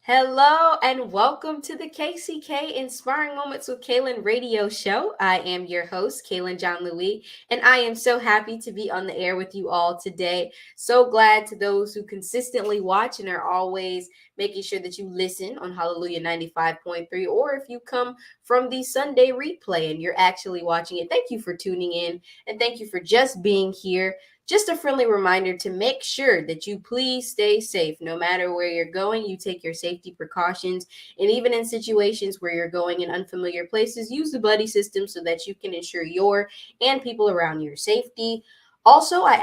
Hello and welcome to the KCK Inspiring Moments with Kaylin radio show. I am your host, Kaylin John Louis, and I am so happy to be on the air with you all today. So glad to those who consistently watch and are always making sure that you listen on Hallelujah 95.3, or if you come from the Sunday replay and you're actually watching it, thank you for tuning in and thank you for just being here. Just a friendly reminder to make sure that you please stay safe. No matter where you're going, you take your safety precautions. And even in situations where you're going in unfamiliar places, use the buddy system so that you can ensure your and people around your safety. Also, I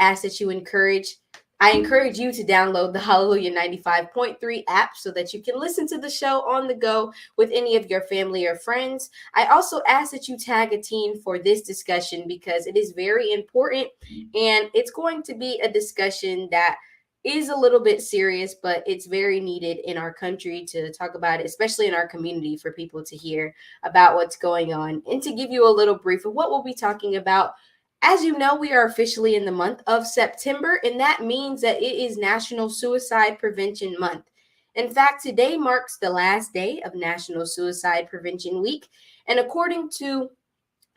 encourage you to download the Hallelujah 95.3 app so that you can listen to the show on the go with any of your family or friends. I also ask that you tag a teen for this discussion because it is very important and it's going to be a discussion that is a little bit serious, but it's very needed in our country to talk about it, especially in our community, for people to hear about what's going on. And to give you a little brief of what we'll be talking about, as you know, we are officially in the month of September, and that means that it is National Suicide Prevention Month. In fact, today marks the last day of National Suicide Prevention Week. And according to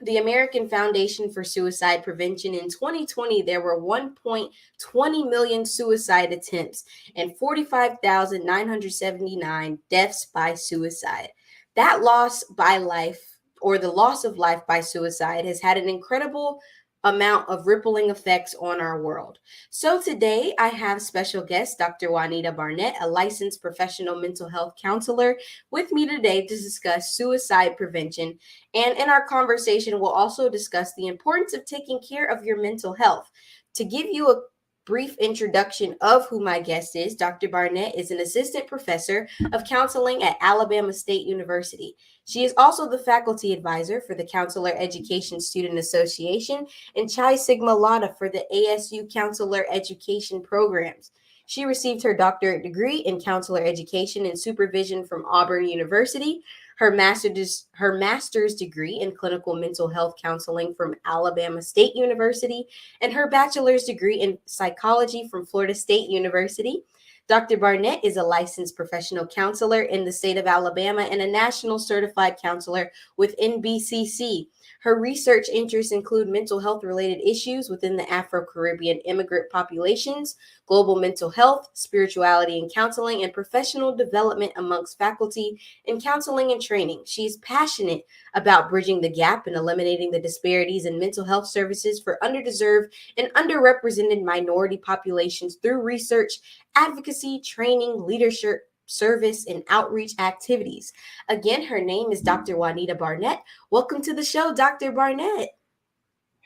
the American Foundation for Suicide Prevention, in 2020, there were 1.20 million suicide attempts and 45,979 deaths by suicide. That loss by life, or the loss of life by suicide, has had an incredible amount of rippling effects on our world. So today I have special guest Dr. Juanita Barnett, a licensed professional mental health counselor, with me today to discuss suicide prevention. And in our conversation, we'll also discuss the importance of taking care of your mental health. To give you a brief introduction of who my guest is, Dr. Barnett is an assistant professor of counseling at Alabama State University. She is also the faculty advisor for the Counselor Education Student Association and Chi Sigma Lambda for the ASU Counselor Education Programs. She received her doctorate degree in counselor education and supervision from Auburn University, her master's degree in clinical mental health counseling from Alabama State University, and her bachelor's degree in psychology from Florida State University. Dr. Barnett is a licensed professional counselor in the state of Alabama and a national certified counselor with NBCC. Her research interests include mental health related issues within the Afro Caribbean immigrant populations, global mental health, spirituality and counseling, and professional development amongst faculty in counseling and training. She's passionate about bridging the gap and eliminating the disparities in mental health services for underdeserved and underrepresented minority populations through research, advocacy, training, leadership, service, and outreach activities. Again, her name is Dr. Juanita Barnett. Welcome to the show, Dr. Barnett.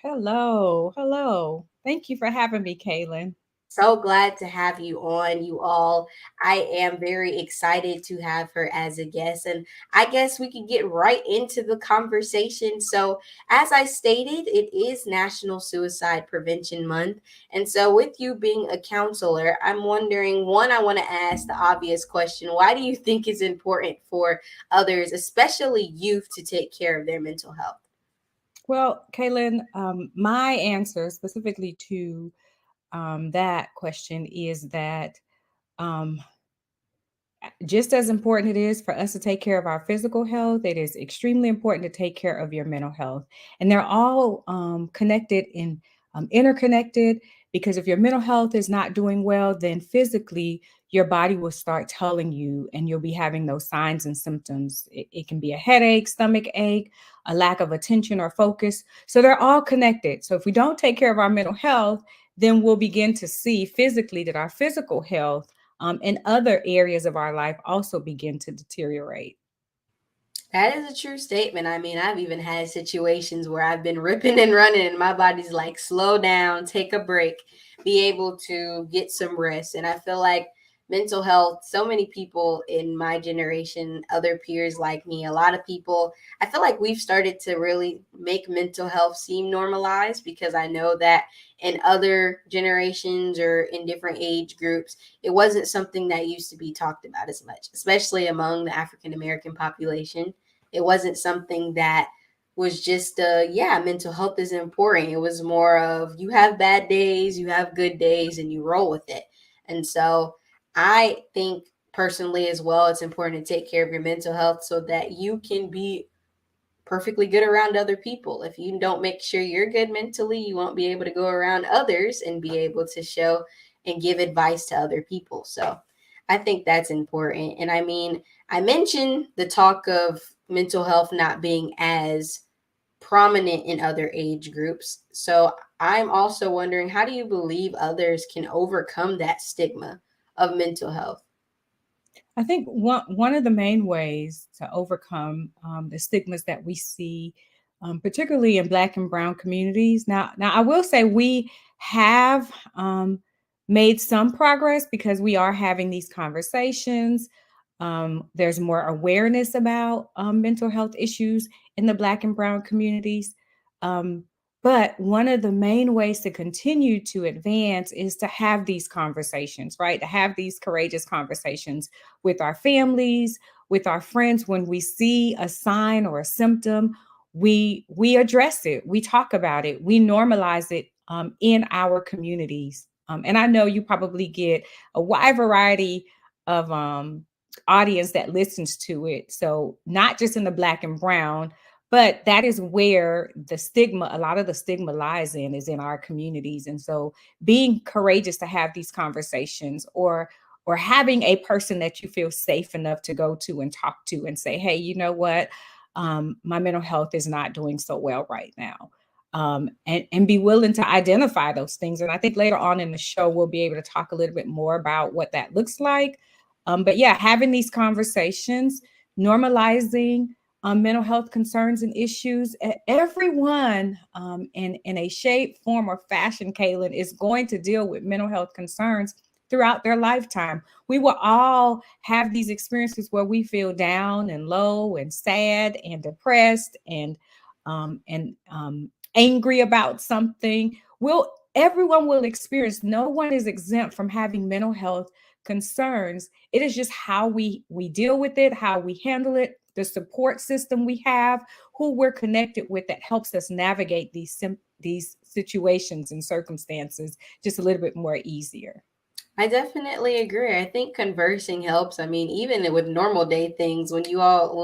Hello, hello. Thank you for having me, Kaylin. So glad to have you on, you all. I am very excited to have her as a guest, and I guess we can get right into the conversation. So, as I stated, it is National Suicide Prevention Month. And so, with you being a counselor, I'm wondering, one, I want to ask the obvious question: why do you think it's important for others, especially youth, to take care of their mental health? Well, Kaylin, my answer specifically to that question is that um, just as important it is for us to take care of our physical health, it is extremely important to take care of your mental health. And they're all connected and interconnected, because if your mental health is not doing well, then physically your body will start telling you, and you'll be having those signs and symptoms. It can be a headache, stomach ache, a lack of attention or focus. So they're all connected. So if we don't take care of our mental health, then we'll begin to see physically that our physical health and other areas of our life also begin to deteriorate. That is a true statement. I mean, I've even had situations where I've been ripping and running, and my body's like, slow down, take a break, be able to get some rest. And I feel like mental health, so many people in my generation, other peers like me, a lot of people, I feel like we've started to really make mental health seem normalized, because I know that in other generations or in different age groups, it wasn't something that used to be talked about as much, especially among the African American population. It wasn't something that was just yeah, mental health is important. It was more of, you have bad days, you have good days, and you roll with it. And so I think personally as well, it's important to take care of your mental health so that you can be perfectly good around other people. If you don't make sure you're good mentally, you won't be able to go around others and be able to show and give advice to other people. So I think that's important. And I mean, I mentioned the talk of mental health not being as prominent in other age groups. So I'm also wondering, how do you believe others can overcome that stigma of mental health? I think one of the main ways to overcome the stigmas that we see, particularly in Black and Brown communities. Now I will say we have made some progress because we are having these conversations. There's more awareness about mental health issues in the Black and Brown communities. Um, but one of the main ways to continue to advance is to have these conversations, right? To have these courageous conversations with our families, with our friends. When we see a sign or a symptom, we address it, we talk about it, we normalize it in our communities. And I know you probably get a wide variety of audience that listens to it. So not just in the Black and Brown, but that is where the stigma, a lot of the stigma lies in, is in our communities. And so being courageous to have these conversations, or having a person that you feel safe enough to go to and talk to and say, hey, you know what? My mental health is not doing so well right now. And be willing to identify those things. And I think later on in the show, we'll be able to talk a little bit more about what that looks like. But yeah, having these conversations, normalizing mental health concerns and issues. Everyone in a shape, form, or fashion, Kaylin, is going to deal with mental health concerns throughout their lifetime. We will all have these experiences where we feel down and low and sad and depressed and angry about something. Everyone will experience. No one is exempt from having mental health concerns. It is just how we deal with it, how we handle it, the support system we have, who we're connected with that helps us navigate these situations and circumstances just a little bit more easier. I definitely agree. I think conversing helps. I mean, even with normal day things, when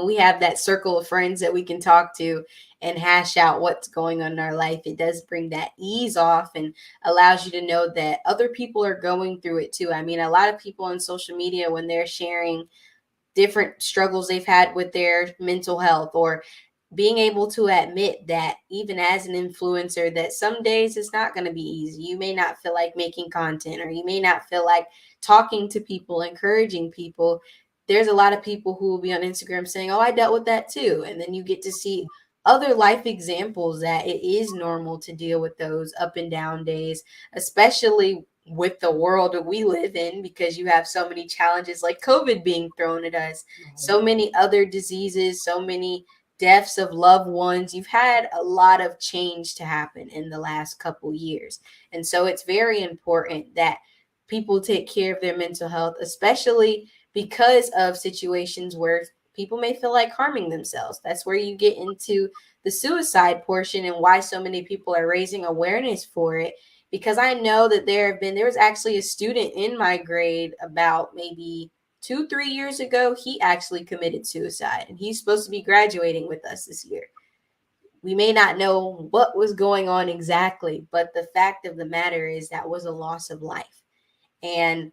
we have that circle of friends that we can talk to and hash out what's going on in our life, it does bring that ease off and allows you to know that other people are going through it too. I mean, a lot of people on social media, when they're sharing different struggles they've had with their mental health, or being able to admit that even as an influencer, that some days it's not going to be easy. You may not feel like making content, or you may not feel like talking to people, encouraging people. There's a lot of people who will be on Instagram saying, oh, I dealt with that too. And then you get to see other life examples that it is normal to deal with those up and down days, especially with the world that we live in, because you have so many challenges like COVID being thrown at us, so many other diseases, so many deaths of loved ones. You've had a lot of change to happen in the last couple years. And so it's very important that people take care of their mental health, especially because of situations where people may feel like harming themselves. That's where you get into the suicide portion and why so many people are raising awareness for it. Because I know that there was actually a student in my grade about maybe 2, 3 years ago. He actually committed suicide, and he's supposed to be graduating with us this year. We may not know what was going on exactly, but the fact of the matter is that was a loss of life. And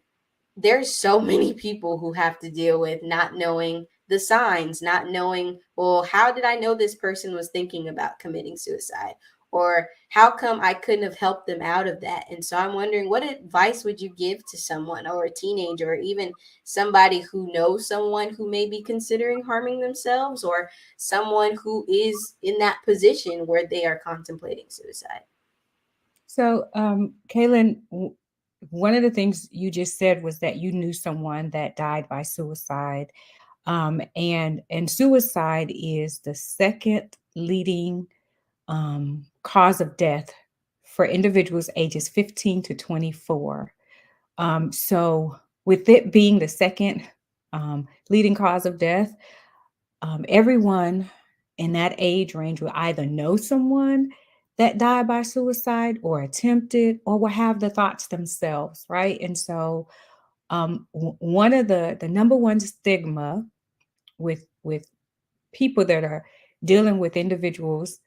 there's so many people who have to deal with not knowing the signs, not knowing, well, how did I know this person was thinking about committing suicide? Or how come I couldn't have helped them out of that? And so I'm wondering, what advice would you give to someone, or a teenager, or even somebody who knows someone who may be considering harming themselves, or someone who is in that position where they are contemplating suicide? So, Kaylin, one of the things you just said was that you knew someone that died by suicide, and suicide is the second leading cause of death for individuals ages 15 to 24. So, with it being the second leading cause of death, everyone in that age range will either know someone that died by suicide or attempted, or will have the thoughts themselves, right? And so One of the number one stigma with people that are dealing with individuals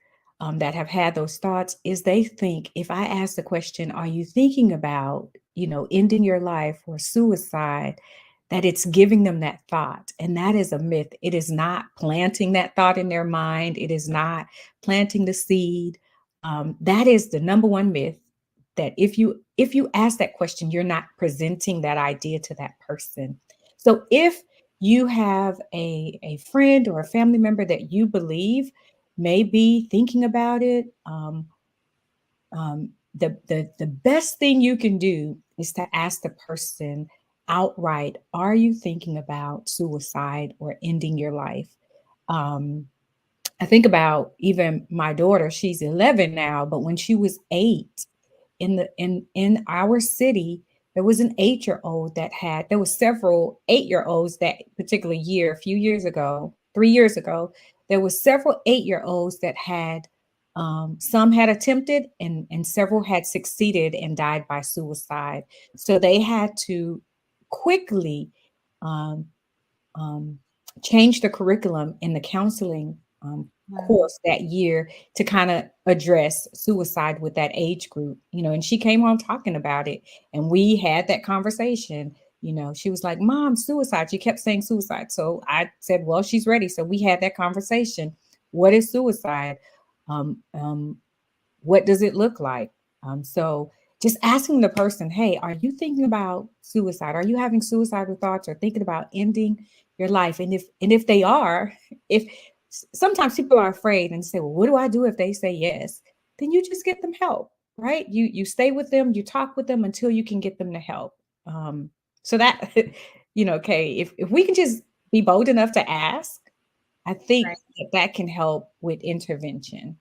that have had those thoughts is they think if I ask the question, are you thinking about, ending your life or suicide, that it's giving them that thought. And that is a myth. It is not planting that thought in their mind. It is not planting the seed. That is the number one myth, that if you ask that question, you're not presenting that idea to that person. So if you have a friend or a family member that you believe may be thinking about it, the best thing you can do is to ask the person outright, are you thinking about suicide or ending your life? Um, I think about even my daughter, she's 11 now, but when she was 8, in our city, there was an 8-year-old that had there were several 8-year-olds that particular year, a few years ago, 3 years ago, there was several 8-year-olds that had some had attempted and several had succeeded and died by suicide. So they had to quickly um, um, changed the curriculum in the counseling Wow. course that year to kind of address suicide with that age group, and she came home talking about it. And we had that conversation. She was like, Mom, suicide. She kept saying suicide. So I said, well, she's ready. So we had that conversation. What is suicide? Um, um, what does it look like? So just asking the person, hey, are you thinking about suicide? Are you having suicidal thoughts or thinking about ending your life? And if they are, if sometimes people are afraid and say, well, what do I do if they say yes? Then you just get them help, right? You stay with them, you talk with them until you can get them to help. So that, okay, if we can just be bold enough to ask, I think that can help with intervention.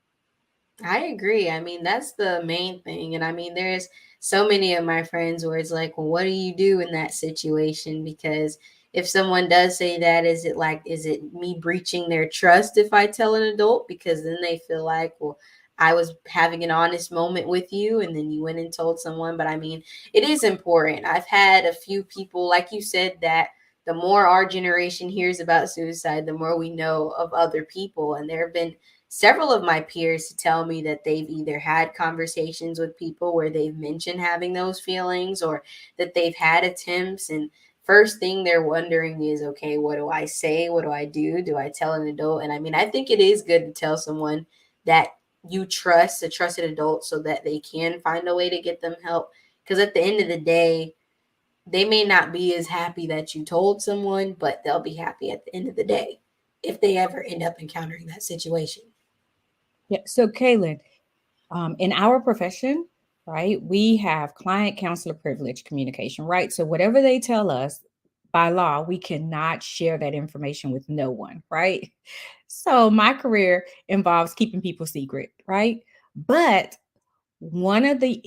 I agree. I mean, that's the main thing. And I mean, there's so many of my friends where it's like, well, what do you do in that situation? Because if someone does say that, is it me breaching their trust if I tell an adult? Because then they feel like, well, I was having an honest moment with you and then you went and told someone. But I mean, it is important. I've had a few people, like you said, that the more our generation hears about suicide, the more we know of other people. And there have been several of my peers to tell me that they've either had conversations with people where they've mentioned having those feelings or that they've had attempts. And first thing they're wondering is, okay, what do I say? What do I do? Do I tell an adult? And I mean, I think it is good to tell someone that you trust, a trusted adult, so that they can find a way to get them help. Because at the end of the day, they may not be as happy that you told someone, but they'll be happy at the end of the day if they ever end up encountering that situation. Yeah. So, Kaylin, in our profession, right, we have client counselor privilege communication, right? So, whatever they tell us by law, we cannot share that information with no one, right? So, my career involves keeping people secret, right? But one of the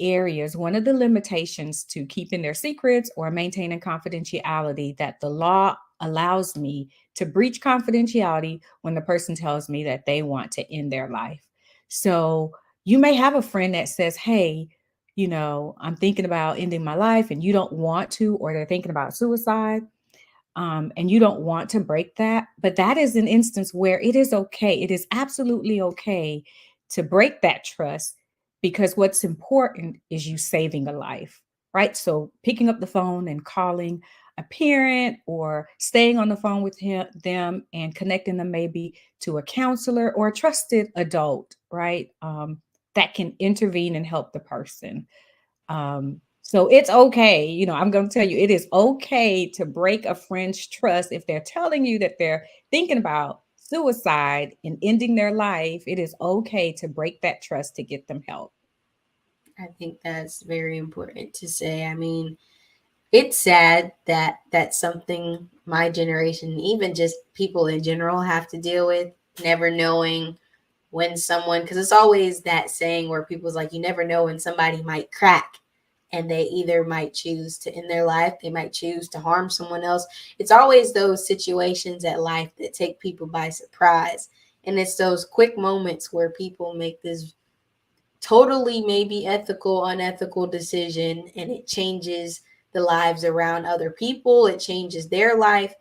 limitations to keeping their secrets or maintaining confidentiality, that the law allows me to breach confidentiality when the person tells me that they want to end their life. So you may have a friend that says, hey, I'm thinking about ending my life and you don't want to, or they're thinking about suicide, and you don't want to break that. But that is an instance where it is okay. It is absolutely okay to break that trust, because what's important is you saving a life, right? So picking up the phone and calling a parent or staying on the phone with them and connecting them maybe to a counselor or a trusted adult, right? That can intervene and help the person. So it's okay. I'm going to tell you, it is okay to break a friend's trust if they're telling you that they're thinking about suicide and ending their life. It is okay to break that trust to get them help. I think that's very important to say. I mean, it's sad that that's something my generation, even just people in general, have to deal with, never knowing when someone, because it's always that saying where people's like, you never know when somebody might crack and they either might choose to end their life, they might choose to harm someone else. It's always those situations at life that take people by surprise. And it's those quick moments where people make this totally maybe ethical, unethical decision and it changes the lives around other people. It changes their life.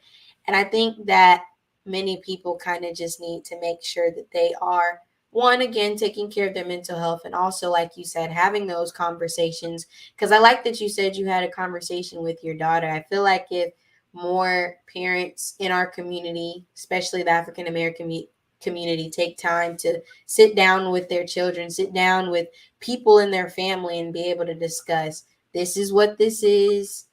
And I think that many people kind of just need to make sure that they are, one, again, taking care of their mental health, and also, like you said, having those conversations. Because I like that you said you had a conversation with your daughter. I feel like if more parents in our community, especially the African American community, take time to sit down with their children, sit down with people in their family, and be able to discuss, this is what this is,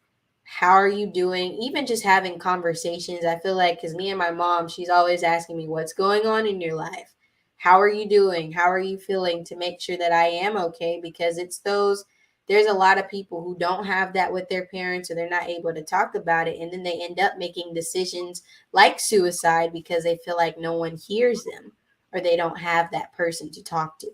how are you doing, even just having conversations. I feel like, because me and my mom, she's always asking me, what's going on in your life, how are you doing, how are you feeling, to make sure that I am okay. Because there's a lot of people who don't have that with their parents, or they're not able to talk about it, and then they end up making decisions like suicide because they feel like no one hears them, or they don't have that person to talk to.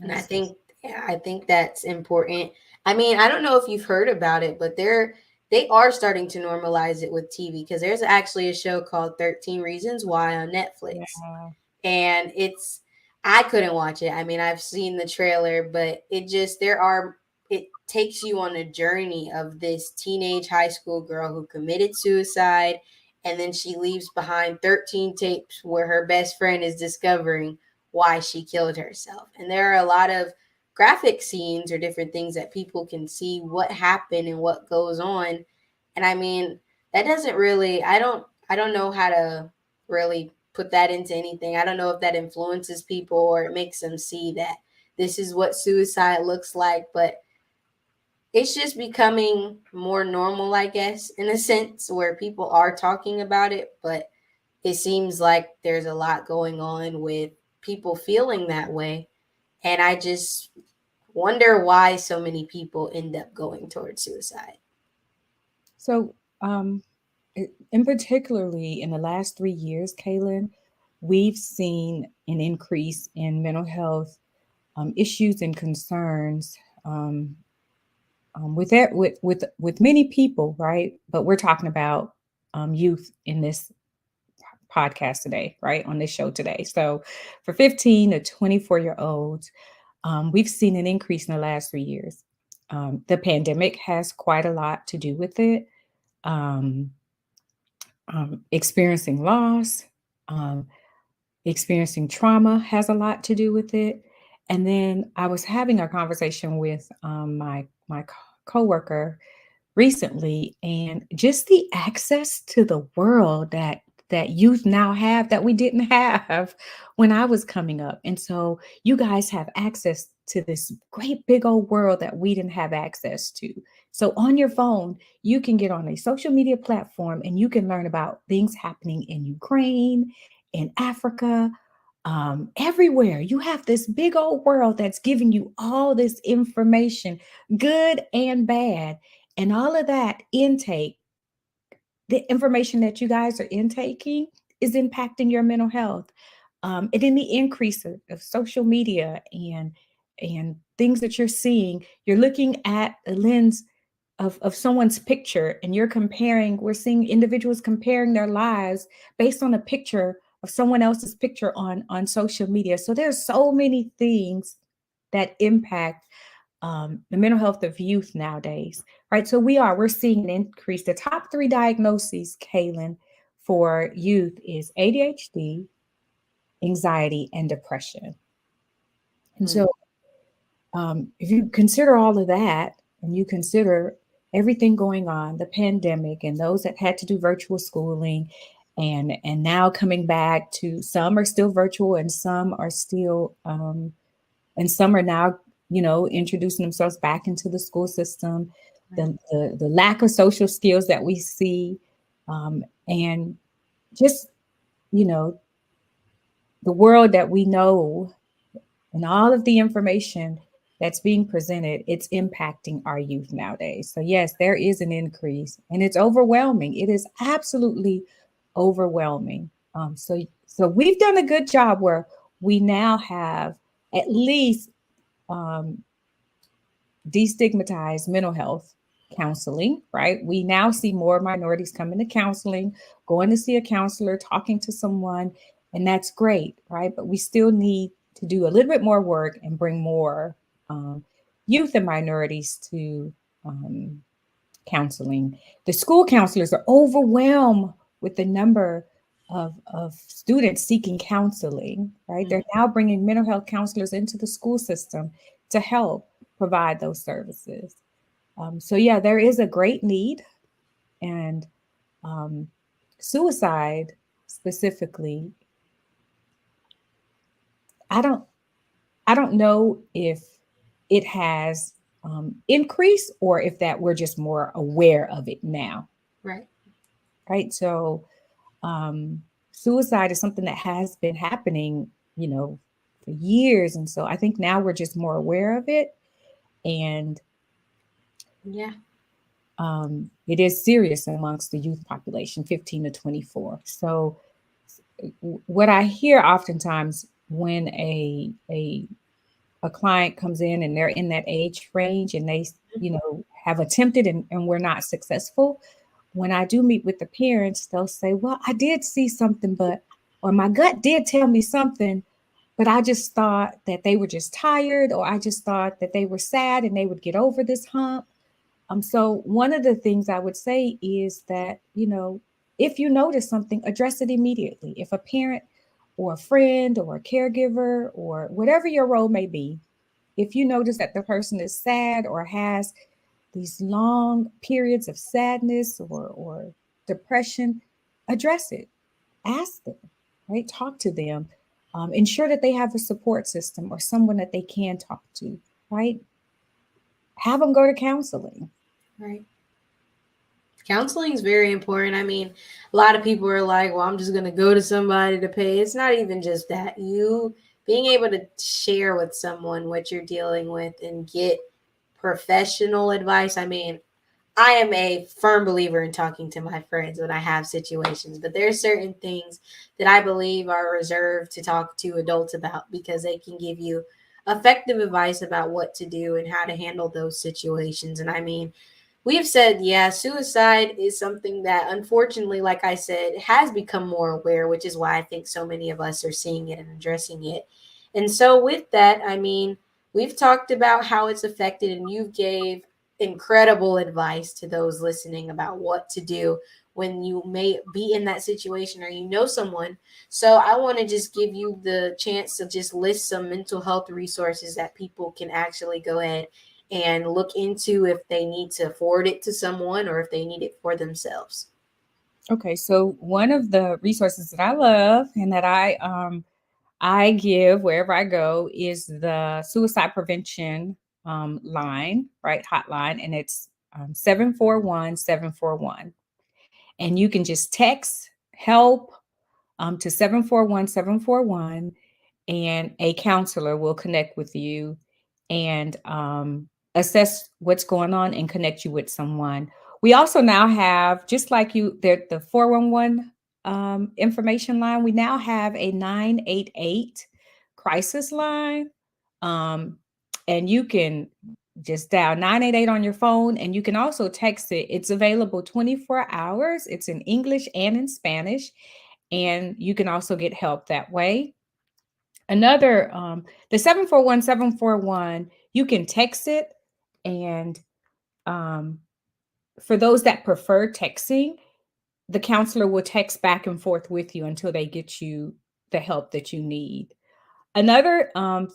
And I Yes. think, yeah, I think that's important. I mean, I don't know if you've heard about it, but they are starting to normalize it with TV, because there's actually a show called 13 Reasons Why on Netflix. Yeah. And I couldn't watch it. I mean, I've seen the trailer, but it takes you on a journey of this teenage high school girl who committed suicide, and then she leaves behind 13 tapes where her best friend is discovering why she killed herself. And there are a lot of graphic scenes or different things that people can see what happened and what goes on. And I mean, that doesn't really, I don't know how to really put that into anything. I don't know if that influences people or it makes them see that this is what suicide looks like, but it's just becoming more normal, I guess, in a sense, where people are talking about it. But it seems like there's a lot going on with people feeling that way. And I just wonder why so many people end up going towards suicide. So, in particularly in the last 3 years, Kaylin, we've seen an increase in mental health issues and concerns with many people, right? But we're talking about youth in this podcast today, right? On this show today. So, for 15 to 24-year-olds, we've seen an increase in the last 3 years. The pandemic has quite a lot to do with it. Um, Experiencing loss, um, experiencing trauma has a lot to do with it. And then I was having a conversation with my coworker recently, and just the access to the world that youth now have that we didn't have when I was coming up. And so you guys have access to this great big old world that we didn't have access to. So on your phone, you can get on a social media platform and you can learn about things happening in Ukraine, in Africa, everywhere. You have this big old world that's giving you all this information, good and bad. And all of that intake, the information that you guys are intaking, is impacting your mental health. And in the increase of social media and things that you're seeing, you're looking at a lens of someone's picture, and we're seeing individuals comparing their lives based on a picture of someone else's picture on social media. So there's so many things that impact the mental health of youth nowadays, right? So we're seeing an increase. The top three diagnoses, Kaylin, for youth is ADHD, anxiety, and depression. And Mm. so if you consider all of that, and you consider everything going on, the pandemic, and those that had to do virtual schooling, and now coming back to, some are still virtual, and some are still and some are now, introducing themselves back into the school system. The lack of social skills that we see, and just, you know the world that we know, and all of the information that's being presented, it's impacting our youth nowadays. So yes, there is an increase, and it's overwhelming. It is absolutely overwhelming. So we've done a good job where we now have at least um, destigmatized mental health counseling, right? We now see more minorities coming to counseling, going to see a counselor, talking to someone, and that's great, right? But we still need to do a little bit more work and bring more youth and minorities to counseling. The school counselors are overwhelmed with the number of students seeking counseling, right? They're now bringing mental health counselors into the school system to help provide those services. So yeah, there is a great need, and suicide specifically, I don't I don't know if it has increased or if that we're just more aware of it now, Right. right? So suicide is something that has been happening, for years, and so I think now we're just more aware of it, and Yeah. it is serious amongst the youth population, 15 to 24. So what I hear oftentimes when a client comes in and they're in that age range and they have attempted and we're not successful, when I do meet with the parents, they'll say, well, I did see something, or my gut did tell me something, but I just thought that they were just tired, or I just thought that they were sad and they would get over this hump. So one of the things I would say is that, if you notice something, address it immediately. If a parent or a friend or a caregiver or whatever your role may be, if you notice that the person is sad or has these long periods of sadness or depression, address it. Ask them, right? Talk to them. Ensure that they have a support system or someone that they can talk to, right? Have them go to counseling. Right. Counseling is very important. I mean, a lot of people are like, well, I'm just going to go to somebody to pay. It's not even just that. You being able to share with someone what you're dealing with and get professional advice. I mean, I am a firm believer in talking to my friends when I have situations, but there are certain things that I believe are reserved to talk to adults about because they can give you effective advice about what to do and how to handle those situations. And I mean, we've said, yeah, suicide is something that unfortunately, like I said, has become more aware, which is why I think so many of us are seeing it and addressing it. And so with that, I mean, we've talked about how it's affected, and you gave incredible advice to those listening about what to do when you may be in that situation or you know someone. So I want to just give you the chance to just list some mental health resources that people can actually go ahead and look into if they need to forward it to someone or if they need it for themselves. Okay, so one of the resources that I love and that I give wherever I go is the suicide prevention line, right? Hotline, and it's 741-741. And you can just text help to 741-741, and a counselor will connect with you and assess what's going on and connect you with someone. We also now have, just like the 411 information line, we now have a 988 crisis line. Um, and you can just dial 988 on your phone, and you can also text it. It's available 24 hours. It's in English and in Spanish, and you can also get help that way. Another, the 741-741, you can text it, and for those that prefer texting, the counselor will text back and forth with you until they get you the help that you need. Another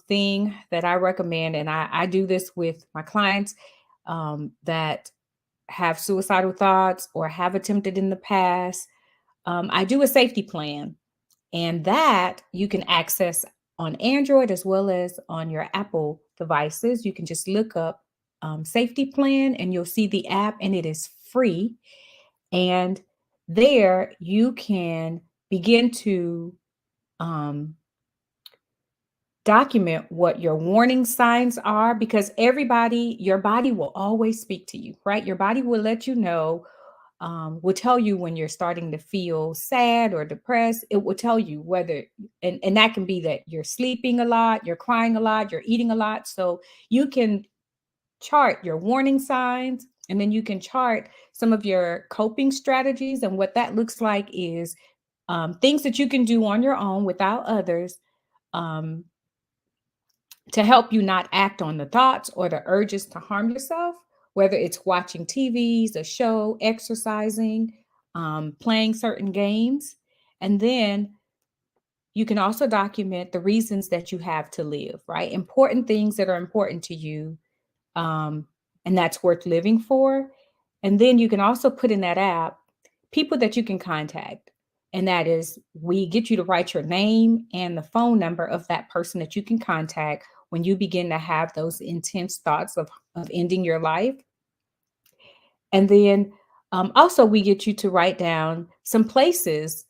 thing that I recommend, and I do this with my clients that have suicidal thoughts or have attempted in the past, I do a safety plan, and that you can access on Android as well as on your Apple devices. You can just look up safety plan and you'll see the app, and it is free. And there you can begin to um, document what your warning signs are, because your body will always speak to you, right? Your body will let you know, will tell you when you're starting to feel sad or depressed. It will tell you whether, and that can be that you're sleeping a lot, you're crying a lot, you're eating a lot. So you can chart your warning signs, and then you can chart some of your coping strategies. And what that looks like is things that you can do on your own without others, um, to help you not act on the thoughts or the urges to harm yourself, whether it's watching TVs, a show, exercising, playing certain games. And then you can also document the reasons that you have to live, right? Important things that are important to you, um, and that's worth living for. And then you can also put in that app people that you can contact. And that is, we get you to write your name and the phone number of that person that you can contact when you begin to have those intense thoughts of ending your life. And then also, we get you to write down some places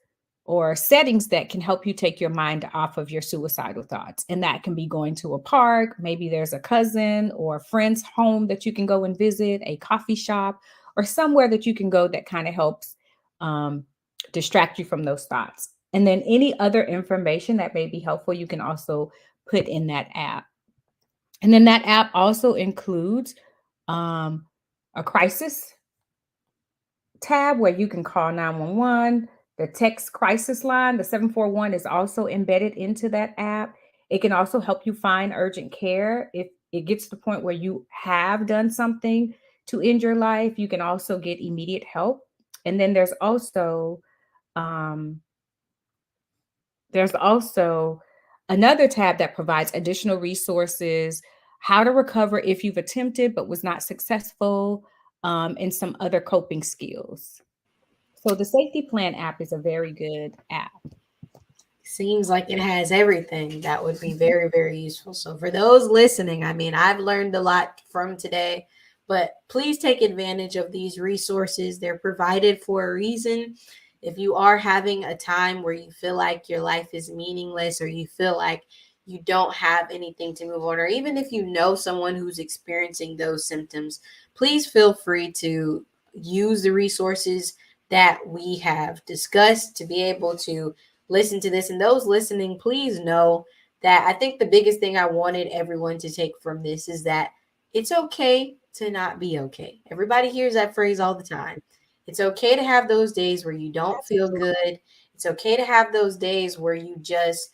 or settings that can help you take your mind off of your suicidal thoughts. And that can be going to a park. Maybe there's a cousin or a friend's home that you can go and visit, a coffee shop, or somewhere that you can go that kind of helps um, distract you from those thoughts. And then any other information that may be helpful, you can also put in that app. And then that app also includes um, a crisis tab where you can call 911. The text crisis line, the 741, is also embedded into that app. It can also help you find urgent care if it gets to the point where you have done something to end your life. You can also get immediate help. And then um, there's also another tab that provides additional resources, how to recover if you've attempted but was not successful, and some other coping skills. So the Safety Plan app is a very good app. Seems like it has everything that would be very, very useful. So, for those listening, I mean, I've learned a lot from today, but please take advantage of these resources. They're provided for a reason. If you are having a time where you feel like your life is meaningless or you feel like you don't have anything to move on, or even if you know someone who's experiencing those symptoms, please feel free to use the resources that we have discussed to be able to listen to this. And those listening, please know that I think the biggest thing I wanted everyone to take from this is that it's okay to not be okay. Everybody hears that phrase all the time. It's okay to have those days where you don't feel Absolutely. good. It's okay to have those days where you just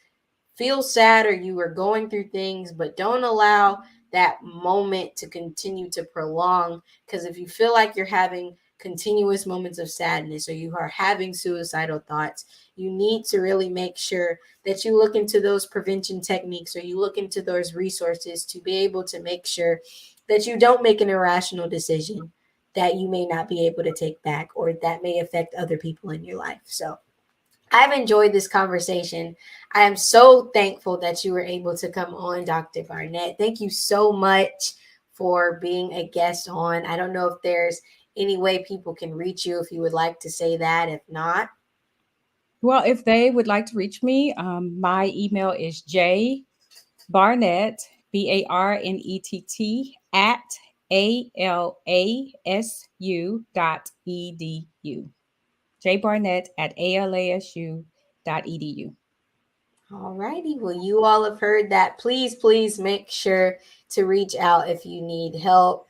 feel sad or you are going through things, but don't allow that moment to continue to prolong. Because if you feel like you're having continuous moments of sadness or you are having suicidal thoughts, you need to really make sure that you look into those prevention techniques or you look into those resources to be able to make sure that you don't make an irrational decision that you may not be able to take back or that may affect other people in your life. So, I've enjoyed this conversation. I am so thankful that you were able to come on, Dr. Barnett. Thank you so much for being a guest on. I don't know if there's any way people can reach you if you would like to say that. If not, Well, if they would like to reach me, my email is jbarnett, Barnett, at alasu.edu. Jbarnett at alasu.edu. all righty. Well, you all have heard that. Please, please make sure to reach out if you need help.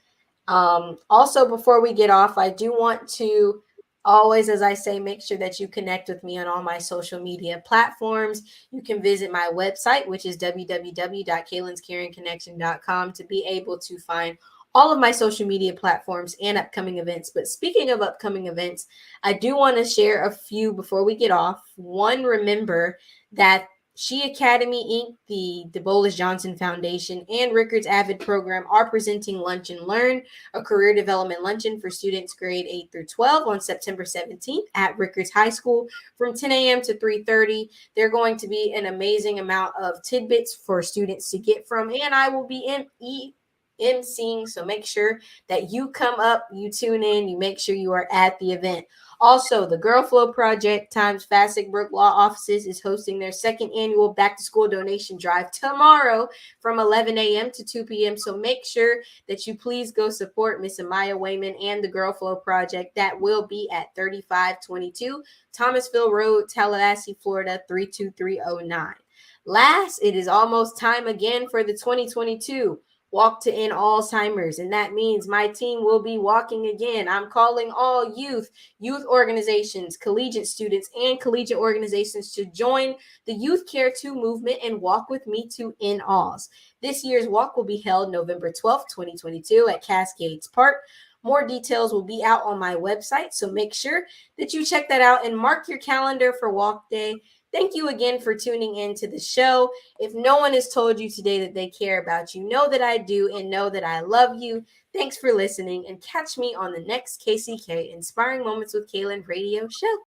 Also, before we get off, I do want to always, as I say, make sure that you connect with me on all my social media platforms. You can visit my website, which is www.kaylinscaringconnection.com, to be able to find all of my social media platforms and upcoming events. But speaking of upcoming events, I do want to share a few before we get off. One, remember that She Academy Inc., the DeBolis Johnson Foundation, and Rickards Avid Program are presenting Lunch and Learn, a career development luncheon for students grade 8 through 12 on September 17th at Rickards High School from 10 a.m. to 3:30. They're going to be an amazing amount of tidbits for students to get from, and I will be emceeing, so make sure that you come up, you tune in, you make sure you are at the event. Also, the Girl Flow Project times Fassick Brook Law Offices is hosting their second annual back to school donation drive tomorrow from 11 a.m. to 2 p.m. So make sure that you please go support Miss Amaya Wayman and the Girl Flow Project. That will be at 3522 Thomasville Road, Tallahassee, Florida 32309. Last, it is almost time again for the 2022 Walk to End Alzheimer's. And that means my team will be walking again. I'm calling all youth organizations, collegiate students, and collegiate organizations to join the Youth Care 2 movement and walk with me to End Alls. This year's walk will be held November 12th, 2022 at Cascades Park. More details will be out on my website, so make sure that you check that out and mark your calendar for Walk Day. Thank you again for tuning in to the show. If no one has told you today that they care about you, know that I do and know that I love you. Thanks for listening and catch me on the next KCK Inspiring Moments with Kaylin radio show.